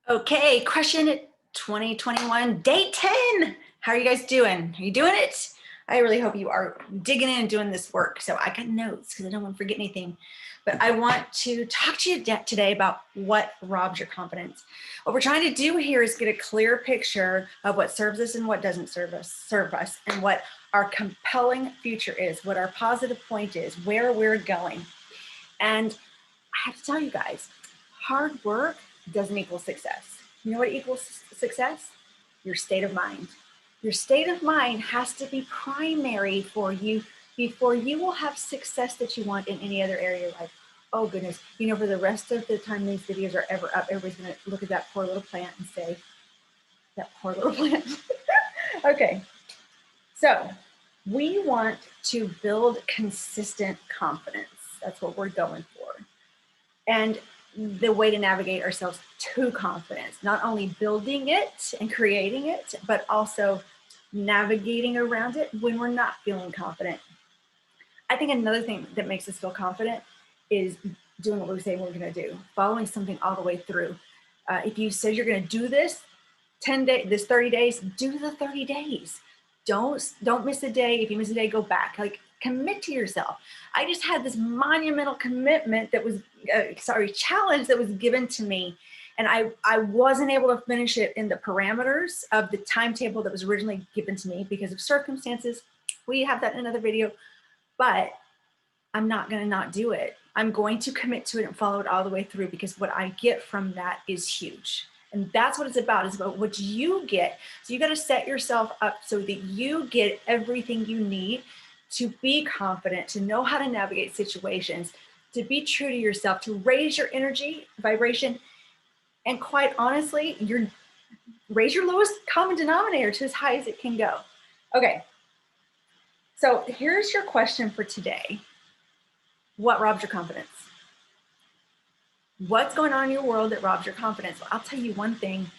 Okay, Crushing It 2021, day 10. How are you guys doing? Are you doing it? I really hope you are digging in and doing this work. So I got notes because I don't want to forget anything. But I want to talk to you today about what robs your confidence. What we're trying to do here is get a clear picture of what serves us and what doesn't serve us, and what our compelling future is, what our positive point is, where we're going. And I have to tell you guys, hard work doesn't equal success. You know what equals success? Your state of mind. Your state of mind has to be primary for you before you will have success that you want in any other area of your life. Oh goodness, for the rest of the time these videos are ever up, everybody's gonna look at that poor little plant and say, that poor little plant. Okay, so we want to build consistent confidence. That's what we're going for. And the way to navigate ourselves to confidence, not only building it and creating it, but also navigating around it when we're not feeling confident. I think another thing that makes us feel confident is doing what we say we're going to do, following something all the way through. If you said you're going to do this 10 days, this 30 days, do the 30 days. Don't miss a day. If you miss a day, go back. Like, commit to yourself. I just had this monumental commitment that was, challenge that was given to me. And I wasn't able to finish it in the parameters of the timetable that was originally given to me because of circumstances. We have that in another video, but I'm not going to not do it. I'm going to commit to it and follow it all the way through, because what I get from that is huge. And that's what it's about. It's about what you get. So you got to set yourself up so that you get everything you need to be confident, to know how to navigate situations, to be true to yourself, to raise your energy vibration, and quite honestly, raise your lowest common denominator to as high as it can go. Okay, so here's your question for today. What robs your confidence? What's going on in your world that robs your confidence? Well, I'll tell you one thing.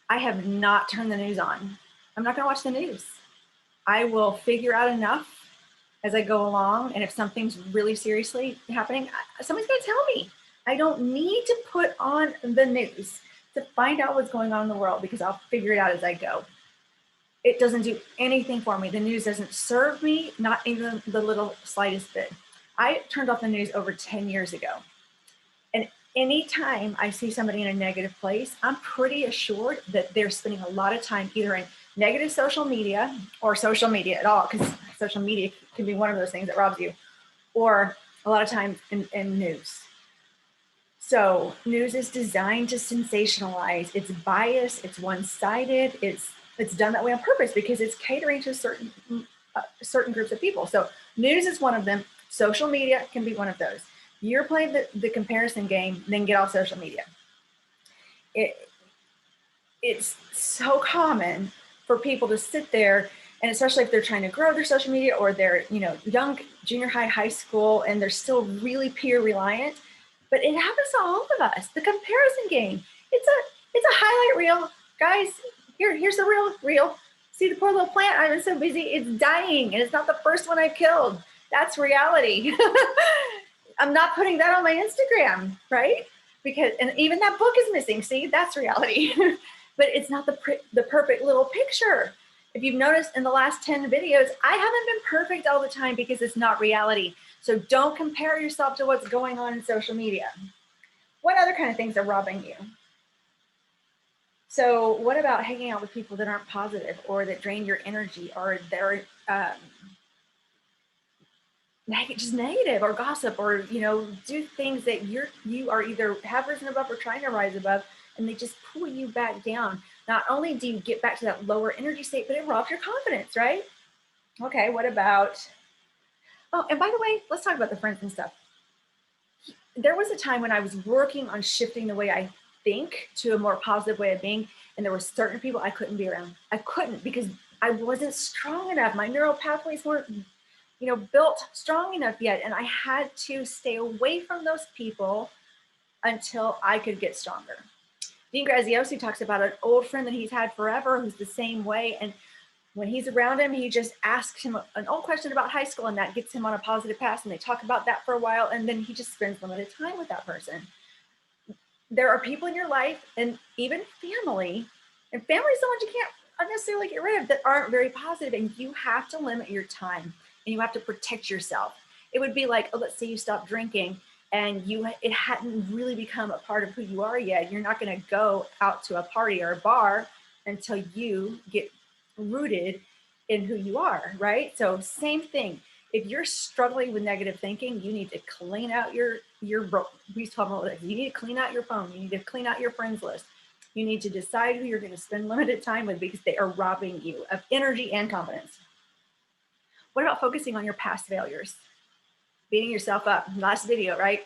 I have not turned the news on. I'm not going to watch the news. I will figure out enough as I go along. And if something's really seriously happening, somebody's going to tell me. I don't need to put on the news to find out what's going on in the world, because I'll figure it out as I go. It doesn't do anything for me. The news doesn't serve me, not even the little slightest bit. I turned off the news over 10 years ago. And anytime I see somebody in a negative place, I'm pretty assured that they're spending a lot of time either in negative social media or social media at all, because social media can be one of those things that robs you, or a lot of times in news. So news is designed to sensationalize. It's biased, it's one-sided, it's done that way on purpose because it's catering to certain groups of people. So news is one of them. Social media can be one of those. You're playing the comparison game, then get off social media. It's so common for people to sit there, and especially if they're trying to grow their social media, or they're young, junior high, high school, and they're still really peer reliant. But it happens to all of us. The comparison game. It's a highlight reel, guys. Here's the reel. See the poor little plant? I've been so busy. It's dying, and it's not the first one I've killed. That's reality. I'm not putting that on my Instagram, right? Because, and even that book is missing. See, that's reality. But it's not the perfect little picture. If you've noticed in the last 10 videos, I haven't been perfect all the time because it's not reality. So don't compare yourself to what's going on in social media. What other kind of things are robbing you? So what about hanging out with people that aren't positive, or that drain your energy, or they're just negative, or gossip, or do things that you are either have risen above or trying to rise above, and they just pull you back down. Not only do you get back to that lower energy state, but it robs your confidence, right? Okay, what about, oh, and by the way, let's talk about the friends and stuff. There was a time when I was working on shifting the way I think to a more positive way of being, and there were certain people I couldn't be around. I couldn't, because I wasn't strong enough. My neural pathways weren't built strong enough yet. And I had to stay away from those people until I could get stronger. Dean Graziosi talks about an old friend that he's had forever who's the same way. And when he's around him, he just asks him an old question about high school, and that gets him on a positive path. And they talk about that for a while, and then he just spends limited time with that person. there are people in your life and even family, and family is the ones you can't necessarily get rid of, that aren't very positive, and you have to limit your time and you have to protect yourself. It would be like, oh, let's say you stop drinking and it hadn't really become a part of who you are yet. You're not going to go out to a party or a bar until you get rooted in who you are, right? So same thing. If you're struggling with negative thinking, you need to clean out your we talk about this. You need to clean out your phone. You need to clean out your friends list. You need to decide who you're going to spend limited time with, because they are robbing you of energy and confidence. What about focusing on your past failures? Beating yourself up. Last video, right?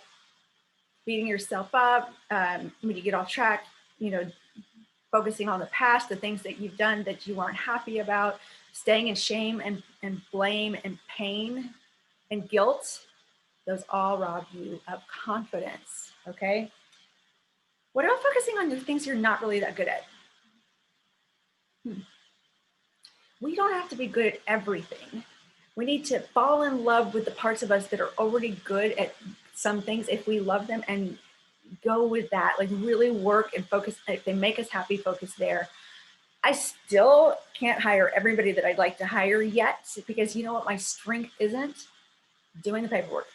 Beating yourself up when you get off track, focusing on the past, the things that you've done that you aren't happy about, staying in shame and blame and pain and guilt. Those all rob you of confidence, okay? What about focusing on the things you're not really that good at? We don't have to be good at everything. We need to fall in love with the parts of us that are already good at some things if we love them, and go with that, like really work and focus. If they make us happy, focus there. I still can't hire everybody that I'd like to hire yet, because you know what my strength isn't? Doing the paperwork.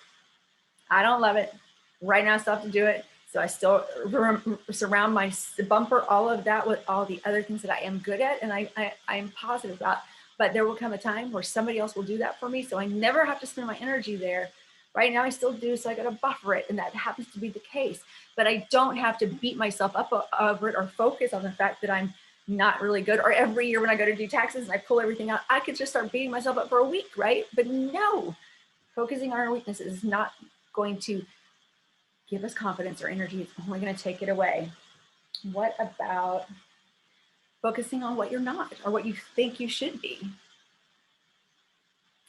I don't love it. Right now I still have to do it. So I still surround my bumper, all of that, with all the other things that I am good at and I am positive about. But there will come a time where somebody else will do that for me. So I never have to spend my energy there. Right now I still do, so I got to buffer it. And that happens to be the case. But I don't have to beat myself up over it or focus on the fact that I'm not really good. Or every year when I go to do taxes and I pull everything out, I could just start beating myself up for a week, right? But no, focusing on our weaknesses is not going to give us confidence or energy. It's only going to take it away. What about focusing on what you're not, or what you think you should be?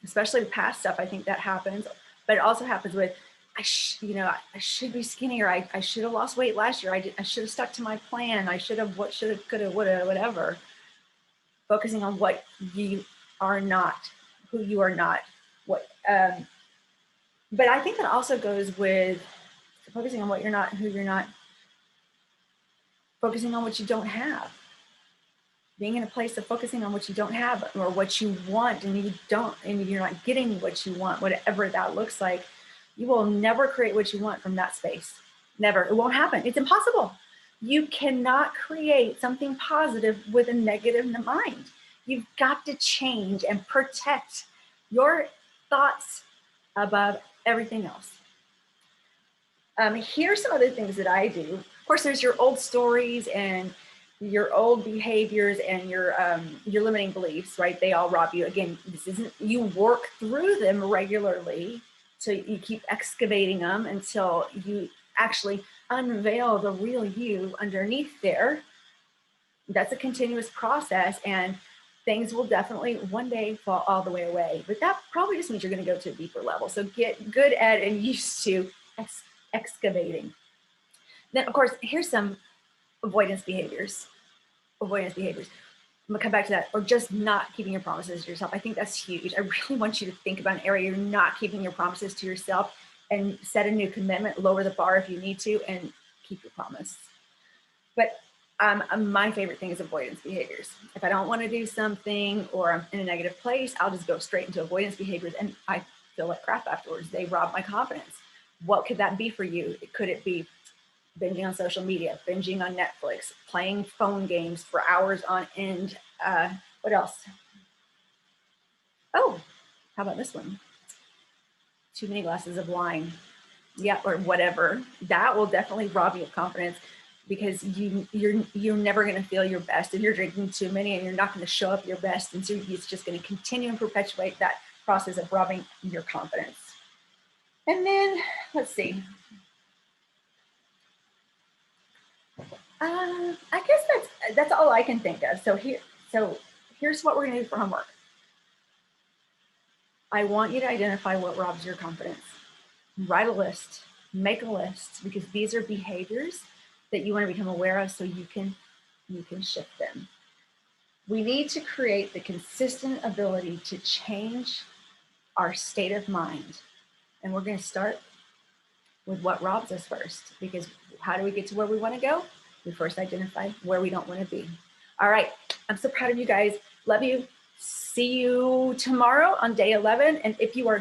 Especially with past stuff, I think that happens, but it also happens with, I should be skinnier. I should have lost weight last year. I should have stuck to my plan. I should have, could have, would have, whatever. Focusing on what you are not, who you are not. But I think that also goes with focusing on what you're not, who you're not, focusing on what you don't have, being in a place of focusing on what you don't have or what you want and you don't, and you're not getting what you want, whatever that looks like. You will never create what you want from that space. Never. It won't happen. It's impossible. You cannot create something positive with a negative mind. You've got to change and protect your thoughts above everything else. Here's some other things that I do. Of course, there's your old stories and your old behaviors and your limiting beliefs, right? They all rob you. Again, this isn't, you work through them regularly. So you keep excavating them until you actually unveil the real you underneath there. That's a continuous process, and things will definitely one day fall all the way away. But that probably just means you're going to go to a deeper level. So get good at and used to excavating. Then, of course, here's some avoidance behaviors. I'm gonna come back to that, or just not keeping your promises to yourself. I think that's huge. I really want you to think about an area you're not keeping your promises to yourself, and set a new commitment, lower the bar if you need to, and keep your promise. But my favorite thing is avoidance behaviors. If I don't want to do something or I'm in a negative place, I'll just go straight into avoidance behaviors, and I feel like crap afterwards. They rob my confidence. What could that be for you? Could it be binging on social media, binging on Netflix, playing phone games for hours on end? What else? Oh, how about this one? Too many glasses of wine. Yeah, or whatever. That will definitely rob you of confidence, because you're never going to feel your best if you're drinking too many, and you're not going to show up your best. And so it's just going to continue and perpetuate that process of robbing your confidence. And then let's see. I guess that's all I can think of. So here's what we're going to do for homework. I want you to identify what robs your confidence. Write a list, make a list, because these are behaviors that you want to become aware of, so you can shift them. We need to create the consistent ability to change our state of mind. And we're going to start with what robs us first, because how do we get to where we want to go? We first identify where we don't want to be. All right, I'm so proud of you guys. Love you. See you tomorrow on day 11. And if you are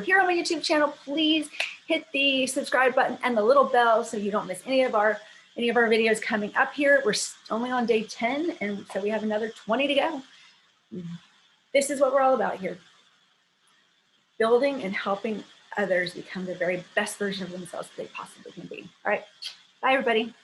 here on my YouTube channel, please hit the subscribe button and the little bell so you don't miss any of our videos coming up here. We're only on day 10, and so we have another 20 to go. This is what we're all about here. Building and helping others become the very best version of themselves they possibly can be. All right, bye everybody.